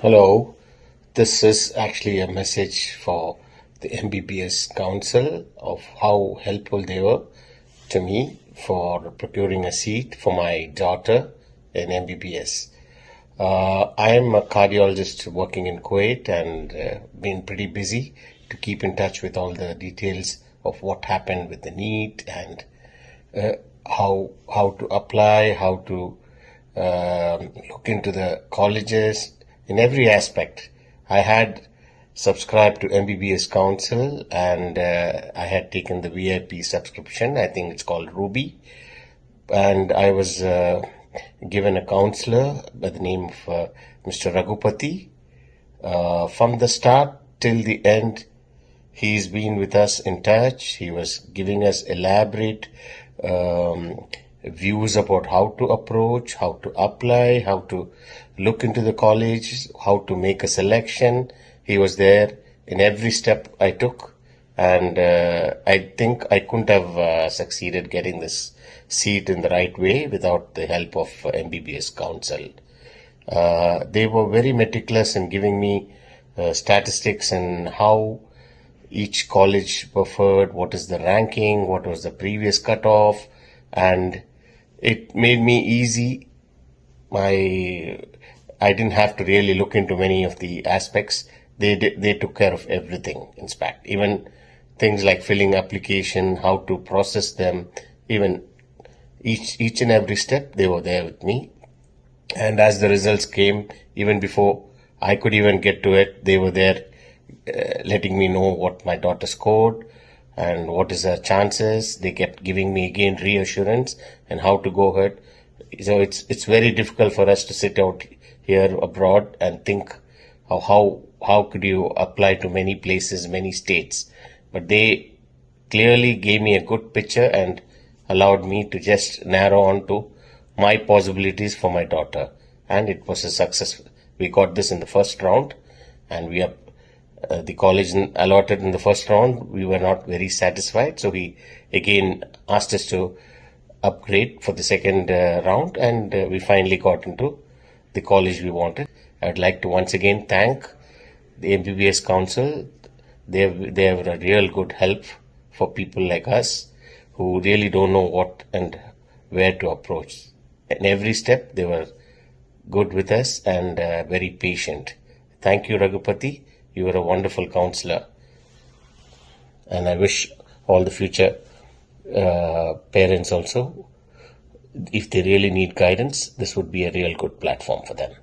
Hello, this is actually a message for the MBBS Council of how helpful they were to me for procuring a seat for my daughter in MBBS. I am a cardiologist working in Kuwait and been pretty busy to keep in touch with all the details of what happened with the NEET and how to apply, how to look into the colleges in every aspect. I had subscribed to MBBSCouncil and I had taken the VIP subscription. I think it's called Ruby, and I was given a counselor by the name of Mr. Ragupathy. From the start till the end, he's been with us in touch. He was giving us elaborate views about how to approach, how to apply, how to look into the college, how to make a selection. He was there in every step I took, and I think I couldn't have succeeded getting this seat in the right way without the help of MBBS Council. They were very meticulous in giving me statistics and how each college preferred, what is the ranking, what was the previous cutoff, and it made me easy. I didn't have to really look into many of the aspects. They took care of everything, in fact. Even things like filling application, how to process them, even each and every step, they were there with me. And as the results came, even before I could even get to it, they were there letting me know what my daughter scored and what is her chances. They kept giving me again reassurance and how to go ahead. So it's very difficult for us to sit out here abroad and think how could you apply to many places, many states. But they clearly gave me a good picture and allowed me to just narrow on to my possibilities for my daughter. And it was a success. We got this in the first round, and we are the college allotted in the first round. We were not very satisfied, so he again asked us to upgrade for the second round, and we finally got into the college we wanted. I would like to once again thank the MBBS Council. They have a real good help for people like us who really don't know what and where to approach. In every step, they were good with us and very patient. Thank you, Ragupathy. You were a wonderful counselor, and I wish all the future parents also, if they really need guidance, this would be a real good platform for them.